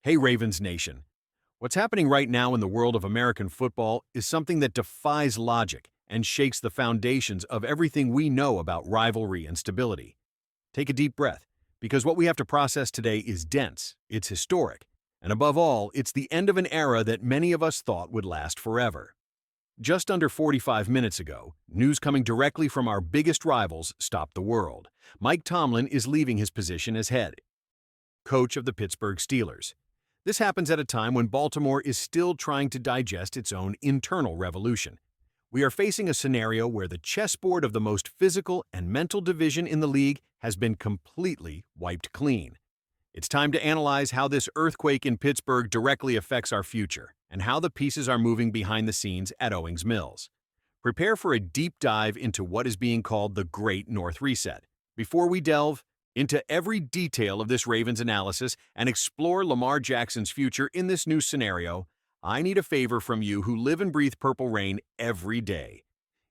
Hey Ravens Nation. What's happening right now in the world of American football is something that defies logic and shakes the foundations of everything we know about rivalry and stability. Take a deep breath, because what we have to process today is dense, it's historic, and above all, it's the end of an era that many of us thought would last forever. Just under 45 minutes ago, news coming directly from our biggest rivals stopped the world. Mike Tomlin is leaving his position as head coach of the Pittsburgh Steelers. This happens at a time when Baltimore is still trying to digest its own internal revolution. We are facing a scenario where the chessboard of the most physical and mental division in the league has been completely wiped clean. It's time to analyze how this earthquake in Pittsburgh directly affects our future and how the pieces are moving behind the scenes at Owings Mills. Prepare for a deep dive into what is being called the Great North Reset. Before we delve into every detail of this Ravens analysis and explore Lamar Jackson's future in this new scenario, I need a favor from you who live and breathe Purple Rain every day.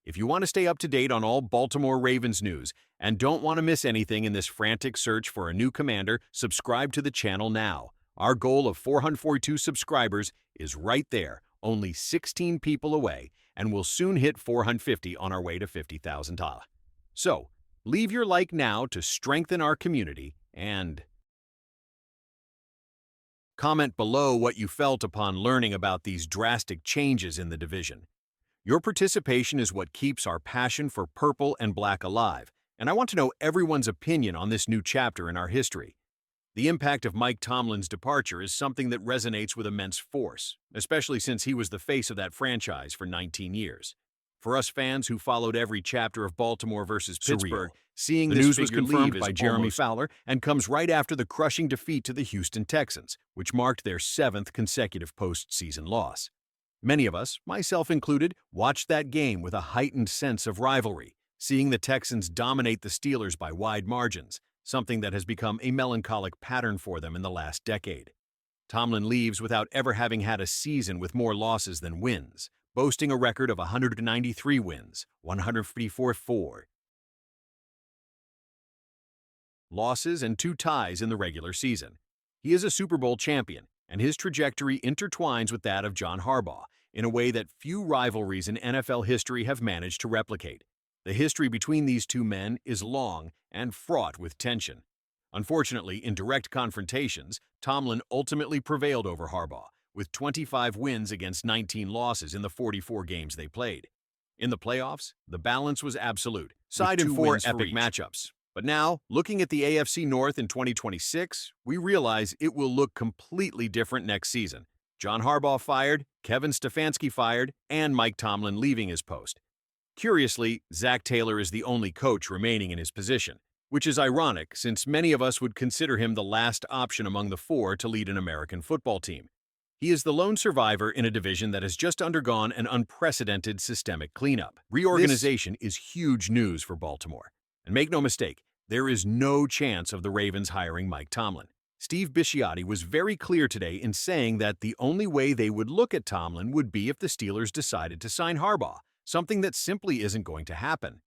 If you want to stay up to date on all Baltimore Ravens news and don't want to miss anything in this frantic search for a new commander, subscribe to the channel now. Our goal of 442 subscribers is right there, only 16 people away, and we'll soon hit 450 on our way to 50,000. So, leave your like now to strengthen our community and comment below what you felt upon learning about these drastic changes in the division. Your participation is what keeps our passion for purple and black alive, and I want to know everyone's opinion on this new chapter in our history. The impact of Mike Tomlin's departure is something that resonates with immense force, especially since he was the face of that franchise for 19 years. For us fans who followed every chapter of Baltimore versus Pittsburgh, seeing The this news was figure confirmed leave by is Jeremy almost- Fowler and comes right after the crushing defeat to the Houston Texans, which marked their 7th consecutive postseason loss. Many of us, myself included, watched that game with a heightened sense of rivalry, seeing the Texans dominate the Steelers by wide margins, something that has become a melancholic pattern for them in the last decade. Tomlin leaves without ever having had a season with more losses than wins, boasting a record of 193 wins, 154 losses, and 2 ties in the regular season. He is a Super Bowl champion, and his trajectory intertwines with that of John Harbaugh in a way that few rivalries in NFL history have managed to replicate. The history between these two men is long and fraught with tension. Unfortunately, in direct confrontations, Tomlin ultimately prevailed over Harbaugh, with 25 wins against 19 losses in the 44 games they played. In the playoffs, the balance was absolute, side with and 2 4 wins for epic each. matchups. But now, looking at the AFC North in 2026, we realize it will look completely different next season. John Harbaugh fired, Kevin Stefanski fired, and Mike Tomlin leaving his post. Curiously, Zach Taylor is the only coach remaining in his position, which is ironic since many of us would consider him the last option among the 4 to lead an American football team. He is the lone survivor in a division that has just undergone an unprecedented systemic cleanup. Reorganization is huge news for Baltimore. And make no mistake, there is no chance of the Ravens hiring Mike Tomlin. Steve Bisciotti was very clear today in saying that the only way they would look at Tomlin would be if the Steelers decided to sign Harbaugh, something that simply isn't going to happen.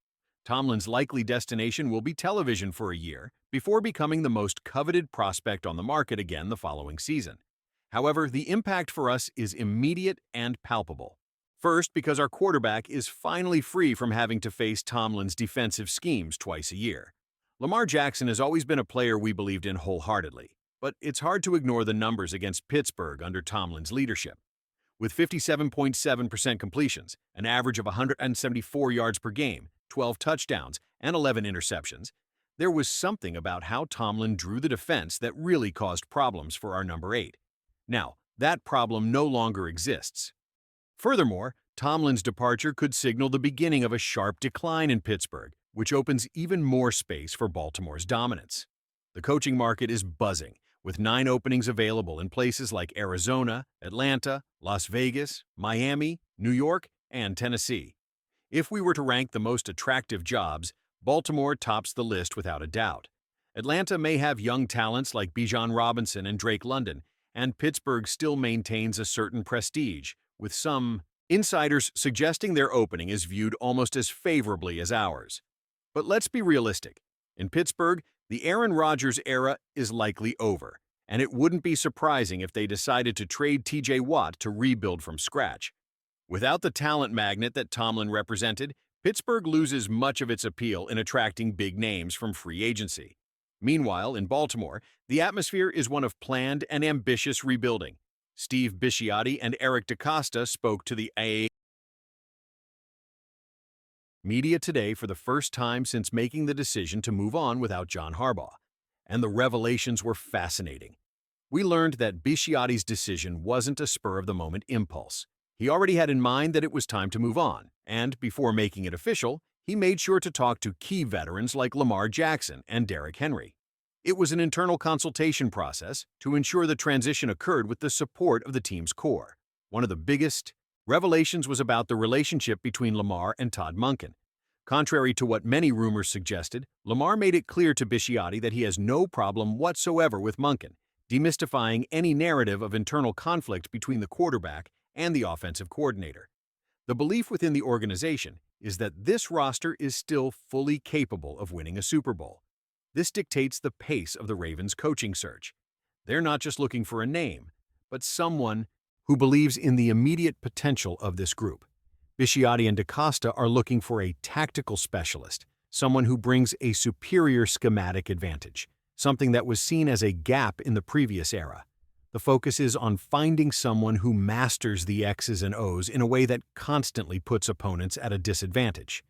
Tomlin's likely destination will be television for a year before becoming the most coveted prospect on the market again the following season. However, the impact for us is immediate and palpable. First, because our quarterback is finally free from having to face Tomlin's defensive schemes twice a year. Lamar Jackson has always been a player we believed in wholeheartedly, but it's hard to ignore the numbers against Pittsburgh under Tomlin's leadership. With 57.7% completions, an average of 174 yards per game, 12 touchdowns, and 11 interceptions, there was something about how Tomlin drew the defense that really caused problems for our number 8. Now, that problem no longer exists. Furthermore, Tomlin's departure could signal the beginning of a sharp decline in Pittsburgh, which opens even more space for Baltimore's dominance. The coaching market is buzzing, with 9 openings available in places like Arizona, Atlanta, Las Vegas, Miami, New York, and Tennessee. If we were to rank the most attractive jobs, Baltimore tops the list without a doubt. Atlanta may have young talents like Bijan Robinson and Drake London, and Pittsburgh still maintains a certain prestige, with some insiders suggesting their opening is viewed almost as favorably as ours. But let's be realistic. In Pittsburgh, the Aaron Rodgers era is likely over, and it wouldn't be surprising if they decided to trade TJ Watt to rebuild from scratch. Without the talent magnet that Tomlin represented, Pittsburgh loses much of its appeal in attracting big names from free agency. Meanwhile, in Baltimore, the atmosphere is one of planned and ambitious rebuilding. Steve Bisciotti and Eric DeCosta spoke to the AA media today for the first time since making the decision to move on without John Harbaugh, and the revelations were fascinating. We learned that Bisciotti's decision wasn't a spur-of-the-moment impulse. He already had in mind that it was time to move on, and before making it official, he made sure to talk to key veterans like Lamar Jackson and Derrick Henry. It was an internal consultation process to ensure the transition occurred with the support of the team's core. One of the biggest revelations was about the relationship between Lamar and Todd Monken. Contrary to what many rumors suggested, Lamar made it clear to Bisciotti that he has no problem whatsoever with Monken, demystifying any narrative of internal conflict between the quarterback and the offensive coordinator. The belief within the organization is that this roster is still fully capable of winning a Super Bowl. This dictates the pace of the Ravens' coaching search. They're not just looking for a name, but someone who believes in the immediate potential of this group. Bisciotti and DeCosta are looking for a tactical specialist, someone who brings a superior schematic advantage, something that was seen as a gap in the previous era. The focus is on finding someone who masters the X's and O's in a way that constantly puts opponents at a disadvantage.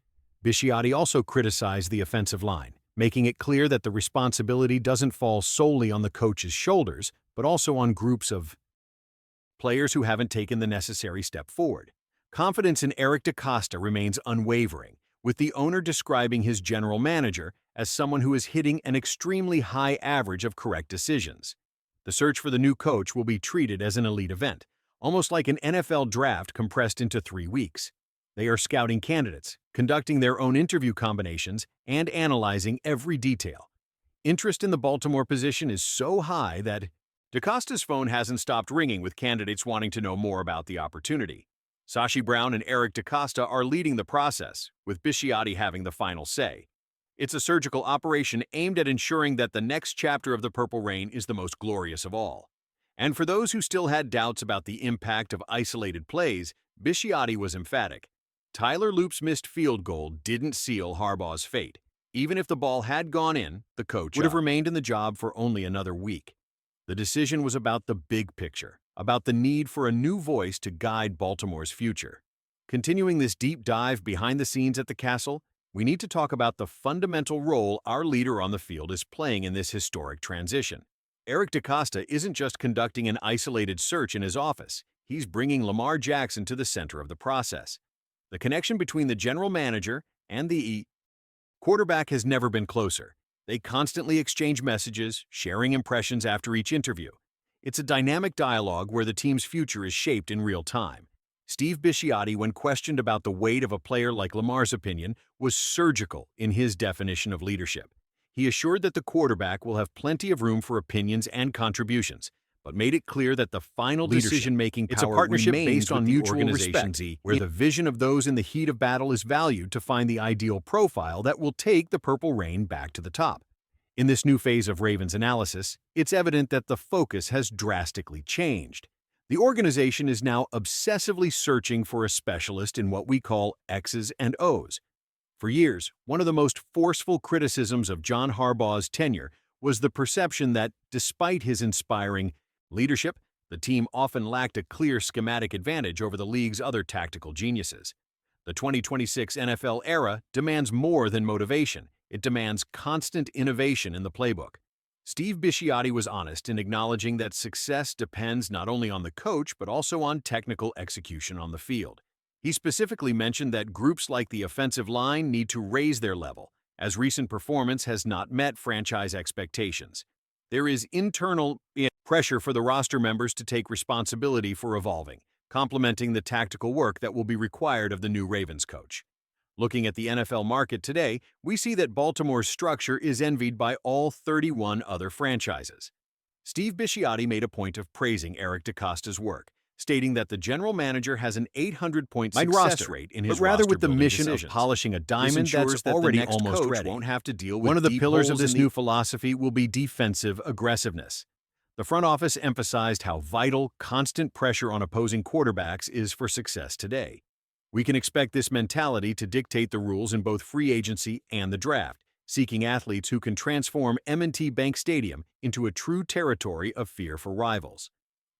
Bisciotti also criticized the offensive line, making it clear that the responsibility doesn't fall solely on the coach's shoulders, but also on groups of players who haven't taken the necessary step forward. Confidence in Eric DeCosta remains unwavering, with the owner describing his general manager as someone who is hitting an extremely high average of correct decisions. The search for the new coach will be treated as an elite event, almost like an NFL draft compressed into 3 weeks. They are scouting candidates, conducting their own interview combinations, and analyzing every detail. Interest in the Baltimore position is so high that DeCosta's phone hasn't stopped ringing with candidates wanting to know more about the opportunity. Sashi Brown and Eric DeCosta are leading the process, with Bisciotti having the final say. It's a surgical operation aimed at ensuring that the next chapter of the Purple Reign is the most glorious of all. And for those who still had doubts about the impact of isolated plays, Bisciotti was emphatic. Tyler Loop's missed field goal didn't seal Harbaugh's fate. Even if the ball had gone in, the coach would have remained in the job for only another week. The decision was about the big picture, about the need for a new voice to guide Baltimore's future. Continuing this deep dive behind the scenes at the Castle, we need to talk about the fundamental role our leader on the field is playing in this historic transition. Eric DeCosta isn't just conducting an isolated search in his office. He's bringing Lamar Jackson to the center of the process. The connection between the general manager and the quarterback has never been closer. They constantly exchange messages, sharing impressions after each interview. It's a dynamic dialogue where the team's future is shaped in real time. Steve Bisciotti, when questioned about the weight of a player like Lamar's opinion, was surgical in his definition of leadership. He assured that the quarterback will have plenty of room for opinions and contributions, but made it clear that the final decision-making power partnership based on mutual respect, where the vision of those in the heat of battle is valued to find the ideal profile that will take the Purple Reign back to the top. In this new phase of Ravens analysis, it's evident that the focus has drastically changed. The organization is now obsessively searching for a specialist in what we call X's and O's. For years, one of the most forceful criticisms of John Harbaugh's tenure was the perception that, despite his inspiring leadership, the team often lacked a clear schematic advantage over the league's other tactical geniuses. The 2026 NFL era demands more than motivation. It demands constant innovation in the playbook. Steve Bisciotti was honest in acknowledging that success depends not only on the coach but also on technical execution on the field. He specifically mentioned that groups like the offensive line need to raise their level, as recent performance has not met franchise expectations. There is internal pressure for the roster members to take responsibility for evolving, complementing the tactical work that will be required of the new Ravens coach. Looking at the NFL market today, we see that Baltimore's structure is envied by all 31 other franchises. Steve Bisciotti made a point of praising Eric DeCosta's work, stating that the general manager has an 800-point success rate in his roster, with the mission of polishing a diamond that's already almost ready. Won't have to deal with one of the pillars of this new philosophy will be defensive aggressiveness. The front office emphasized how vital constant pressure on opposing quarterbacks is for success today. We can expect this mentality to dictate the rules in both free agency and the draft, seeking athletes who can transform M&T Bank Stadium into a true territory of fear for rivals.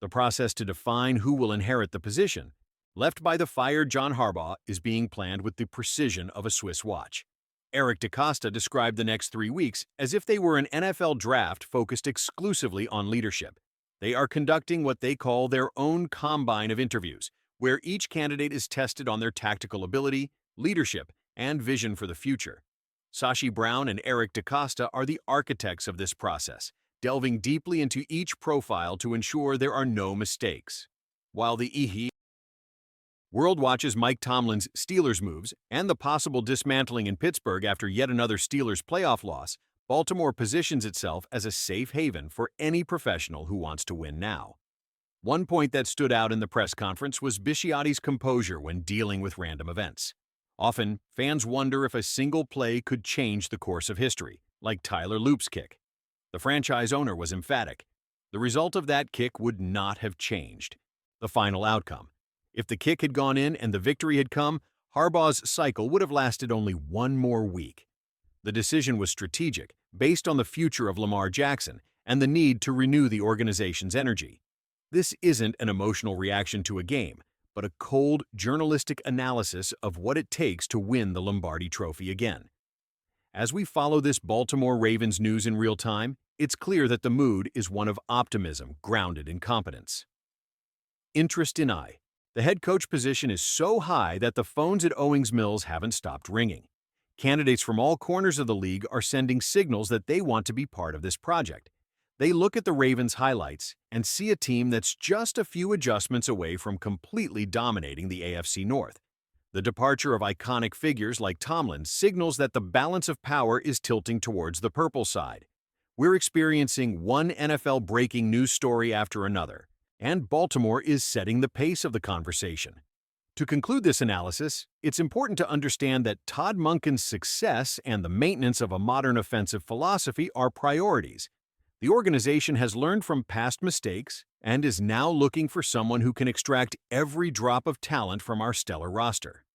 The process to define who will inherit the position, left by the fired John Harbaugh, is being planned with the precision of a Swiss watch. Eric DaCosta described the next 3 weeks as if they were an NFL draft focused exclusively on leadership. They are conducting what they call their own combine of interviews, where each candidate is tested on their tactical ability, leadership, and vision for the future. Sashi Brown and Eric DaCosta are the architects of this process, delving deeply into each profile to ensure there are no mistakes. While the World watches Mike Tomlin's Steelers moves and the possible dismantling in Pittsburgh after yet another Steelers playoff loss, Baltimore positions itself as a safe haven for any professional who wants to win now. One point that stood out in the press conference was Bisciotti's composure when dealing with random events. Often, fans wonder if a single play could change the course of history, like Tyler Loop's kick. The franchise owner was emphatic. The result of that kick would not have changed the final outcome. If the kick had gone in and the victory had come, Harbaugh's cycle would have lasted only one more week. The decision was strategic, based on the future of Lamar Jackson and the need to renew the organization's energy. This isn't an emotional reaction to a game, but a cold, journalistic analysis of what it takes to win the Lombardi Trophy again. As we follow this Baltimore Ravens news in real time, it's clear that the mood is one of optimism grounded in competence. Interest in I. The head coach position is so high that the phones at Owings Mills haven't stopped ringing. Candidates from all corners of the league are sending signals that they want to be part of this project. They look at the Ravens' highlights and see a team that's just a few adjustments away from completely dominating the AFC North. The departure of iconic figures like Tomlin signals that the balance of power is tilting towards the purple side. We're experiencing one NFL breaking news story after another, and Baltimore is setting the pace of the conversation. To conclude this analysis, it's important to understand that Todd Monken's success and the maintenance of a modern offensive philosophy are priorities. The organization has learned from past mistakes and is now looking for someone who can extract every drop of talent from our stellar roster.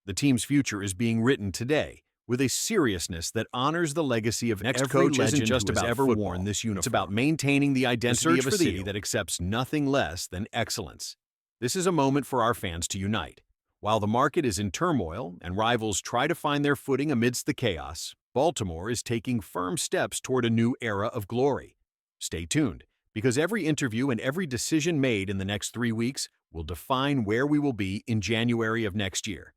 The team's future is being written today with a seriousness that honors the legacy of every coach legend isn't just who has about ever football. worn this uniform. It's about maintaining the identity of a for the city U. that accepts nothing less than excellence. This is a moment for our fans to unite. While the market is in turmoil and rivals try to find their footing amidst the chaos, Baltimore is taking firm steps toward a new era of glory. Stay tuned, because every interview and every decision made in the next 3 weeks will define where we will be in January of next year.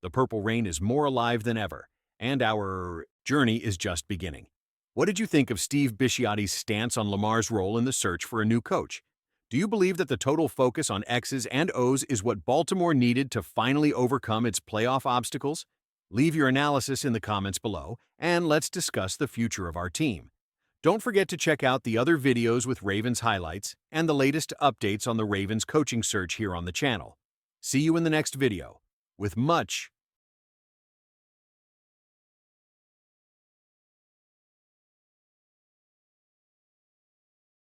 The Purple Rain is more alive than ever, and our journey is just beginning. What did you think of Steve Bisciotti's stance on Lamar's role in the search for a new coach? Do you believe that the total focus on X's and O's is what Baltimore needed to finally overcome its playoff obstacles? Leave your analysis in the comments below, and let's discuss the future of our team. Don't forget to check out the other videos with Ravens highlights and the latest updates on the Ravens coaching search here on the channel. See you in the next video, with much